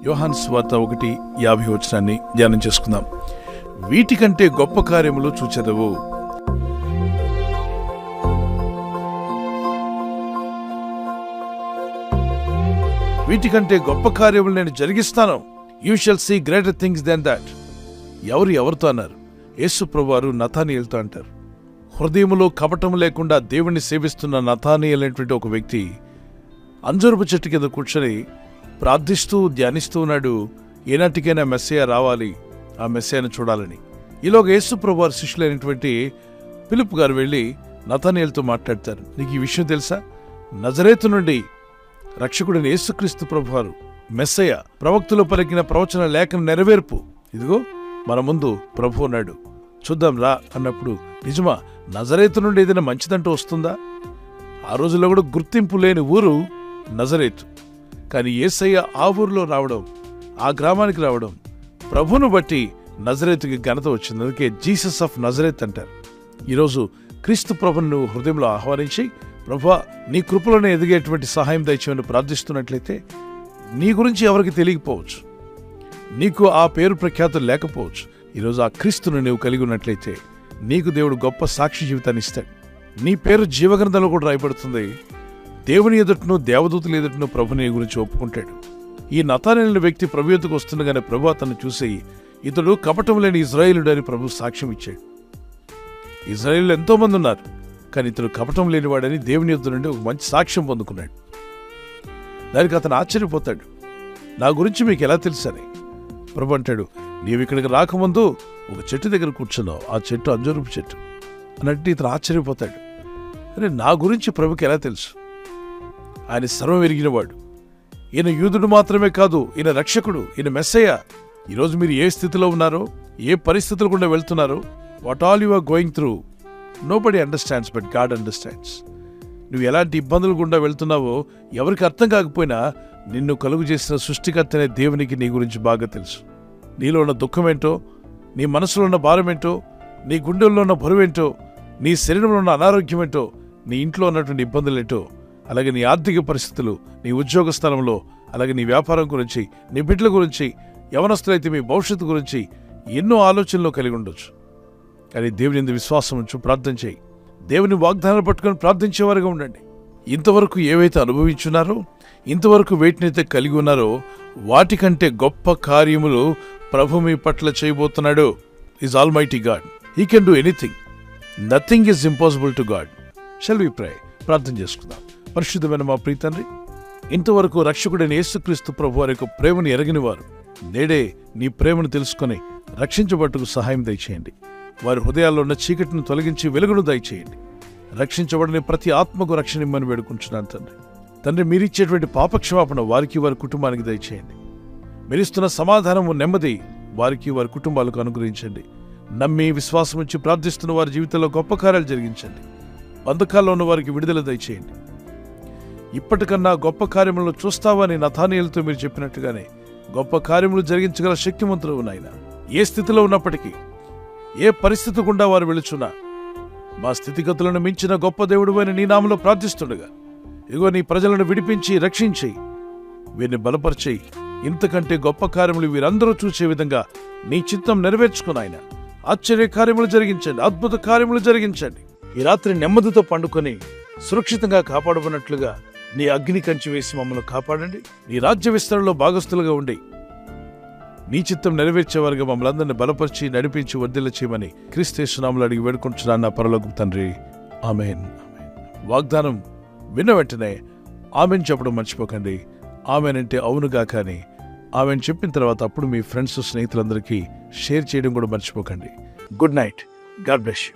యోహాను సువార్త 1:50 ధ్యానం చేసుకుందాం. వీటికంటే గొప్ప కార్యములు చూచెదవు. వీటికంటే గొప్ప కార్యములు నేను జరిగిస్తాను. You shall see greater things than that. ఎవరితో అన్నారు? యేసు ప్రభువారు నతానీయేలుతో అంటారు. హృదయములో కపటం లేకుండా దేవుణ్ణి సేవిస్తున్న నతానీయేలు అనేటువంటి ఒక వ్యక్తి అంజూరపు చెట్టు కింద కూర్చొని ప్రార్థిస్తూ ధ్యానిస్తూ ఉన్నాడు. ఏనాటికైనా మెస్సయ్య రావాలి, ఆ మెస్సయ్యను చూడాలని. ఈలోగా యేసు ప్రభువారు శిష్యులైనటువంటి ఫిలిప్ గారు వెళ్ళి నతానీయేలుతో మాట్లాడతారు. నీకు ఈ విషయం తెలుసా? నజరేతు నుండి రక్షకుడైన యేసుక్రీస్తు ప్రభువారు మెస్సయ్య, ప్రవక్తలు పలికిన ప్రవచన లేఖన నెరవేర్పు. ఇదిగో మన ముందు ప్రభు ఉన్నాడు, చూద్దాం రా అన్నప్పుడు, నిజమా నజరేతు నుండి ఏదైనా మంచిదంటూ వస్తుందా? ఆ రోజుల్లో కూడా గుర్తింపు లేని ఊరు నజరేతు. కానీ యేసయ్య ఆ ఊరిలో రావడం, ఆ గ్రామానికి రావడం, ప్రభును బట్టి నజరేతుకి ఘనత వచ్చింది. అందుకే జీసస్ ఆఫ్ నజరేత్ అంటారు. ఈరోజు క్రీస్తు ప్రభుని నువ్వు హృదయంలో ఆహ్వానించి, ప్రభువా నీ కృపలోనే ఎదిగేటువంటి సహాయం దయచేయమని ప్రార్థిస్తున్నట్లయితే నీ గురించి ఎవరికి తెలియకపోవచ్చు, నీకు ఆ పేరు ప్రఖ్యాతులు లేకపోవచ్చు. ఈరోజు ఆ క్రీస్తును నీవు కలిగి ఉన్నట్లయితే నీకు దేవుడు గొప్ప సాక్షి జీవితాన్ని ఇస్తాడు. నీ పేరు జీవగ్రంథంలో కూడా రాయబడుతుంది. దేవుని ఎదుటను దేవదూతుల ఎదుటను ప్రభు నీ గురించి ఒప్పుకుంటాడు. ఈ నతానీయేలు వ్యక్తి ప్రభు ఎదుటకు వస్తుండగానే ప్రభు అతన్ని చూసి, ఇతడు కపటం లేని ఇజ్రాయేలుడు అని ప్రభు సాక్ష్యం ఇచ్చాడు. ఇజ్రాయేలు ఎంతో మంది ఉన్నారు, కానీ ఇతడు కపటం లేనివాడని దేవుని యొద్ద నుండి ఒక మంచి సాక్ష్యం పొందుకున్నాడు. దానికి అతను ఆశ్చర్యపోతాడు. నా గురించి మీకు ఎలా తెలుసని ప్రభు అంటాడు, నీవు ఇక్కడికి రాకముందు ఒక చెట్టు దగ్గర కూర్చున్నావు, ఆ చెట్టు అంజూరపు చెట్టు అన్నట్టు ఇతను ఆశ్చర్యపోతాడు. అరే, నా గురించి ప్రభుకి ఎలా తెలుసు? ఆయన సర్వం ఎరిగినవాడు. ఈయన యూదుడు మాత్రమే కాదు, ఈయన రక్షకుడు, ఈయన మెస్సయ్య. ఈరోజు మీరు ఏ స్థితిలో ఉన్నారో, ఏ పరిస్థితులు గుండా వెళ్తున్నారో, what all you are going through, nobody understands but God understands. నువ్వు ఎలాంటి ఇబ్బందులు గుండా వెళ్తున్నావో ఎవరికి అర్థం కాకపోయినా నిన్ను కలుగు చేసిన సృష్టికర్త అనే దేవునికి నీ గురించి బాగా తెలుసు. నీలో ఉన్న దుఃఖమేంటో, నీ మనసులో ఉన్న భారమేంటో, నీ గుండెల్లో ఉన్న బరువేంటో, నీ శరీరంలో ఉన్న అనారోగ్యమేంటో, నీ ఇంట్లో ఉన్నటువంటి ఇబ్బందులేంటో, అలాగే నీ ఆర్థిక పరిస్థితులు, నీ ఉద్యోగ స్థలంలో, అలాగే నీ వ్యాపారం గురించి, నీ బిడ్డల గురించి, యవనస్తులైతే మీ భవిష్యత్తు గురించి ఎన్నో ఆలోచనలు కలిగి ఉండొచ్చు. కానీ దేవుని యందు విశ్వాసం ఉంచు, ప్రార్థన చేయి. దేవుని వాగ్దానాలు పట్టుకొని ప్రార్థించేవారుగా ఉండండి. ఇంతవరకు ఏవైతే అనుభవించున్నారో, ఇంతవరకు వేటినైతే కలిగి ఉన్నారో, వాటికంటే గొప్ప కార్యములు ప్రభు మీ పట్ల చేయబోతున్నాడు. Is almighty God. He can do anything. Nothing is impossible to God. Shall we pray? ప్రార్థన చేసుకుందాం. పరిశుద్ధమైన మా ప్రియ తండ్రి, ఇంతవరకు రక్షకుడైన యేసుక్రీస్తు ప్రభు వారి యొక్క ప్రేమను ఎరగిన వారు నేడే నీ ప్రేమను తెలుసుకొని రక్షించబట్టుకు సహాయం దయచేయండి. వారి హృదయాల్లో ఉన్న చీకటిని తొలగించి వెలుగును దయచేయండి. రక్షించబడిన ప్రతి ఆత్మకు రక్షణ ఇమ్మని వేడుకుంటున్నాను తండ్రి. మీరిచ్చేటువంటి పాపక్షమాపణ వారికి, వారి కుటుంబానికి దయచేయండి. మీరిస్తున్న సమాధానము, నెమ్మది వారికి, వారి కుటుంబాలకు అనుగ్రహించండి. నమ్మి విశ్వాసం ఉంచి ప్రార్థిస్తున్న వారి జీవితంలో గొప్ప కార్యాలు జరిగించండి. బంధకాల్లో ఉన్న వారికి విడుదల దయచేయండి. ఇప్పటికన్నా గొప్ప కార్యములను చూస్తావని నతానీయేలుతో మీరు చెప్పినట్టుగానే గొప్ప కార్యములు జరిగించగల శక్తిమంతులు నాయన. ఏ స్థితిలో ఉన్నప్పటికీ, ఏ పరిస్థితి గుండా వారు వెళుచున్నా, మా స్థితిగతులను మించిన గొప్ప దేవుడు అని నీ నామములో ప్రార్థిస్తుండగా, ఇగో నీ ప్రజలను విడిపించి రక్షించి వీరిని బలపరిచి, ఇంతకంటే గొప్ప కార్యములు వీరందరూ చూసే విధంగా నీ చిత్తం నెరవేర్చుకుని ఆయన ఆశ్చర్య కార్యములు జరిగించండి, అద్భుత కార్యములు జరిగించండి. ఈ రాత్రి నెమ్మదితో పండుకొని సురక్షితంగా కాపాడబడినట్లుగా నీ అగ్ని కంచి వేసి మమ్మల్ని కాపాడండి. నీ రాజ్య విస్తరణలో భాగస్థులుగా ఉండి నీ చిత్తం నెరవేర్చేవారుగా మమ్మల్ని అందరినీ బలపరిచి నడిపించి వర్ధిల్ల చేయమని క్రీస్తు యేసు నామములో అడిగి వేడుకుంటున్నాను నా పరలోకపు తండ్రి. ఆమేన్. వాగ్దానం విన్న వెంటనే ఆమెన్ చెప్పడం మర్చిపోకండి. ఆమెన్ అంటే అవునుగా, కానీ ఆమెన్ చెప్పిన తర్వాత అప్పుడు మీ ఫ్రెండ్స్, స్నేహితులందరికీ షేర్ చేయడం కూడా మర్చిపోకండి. Good night. God bless you.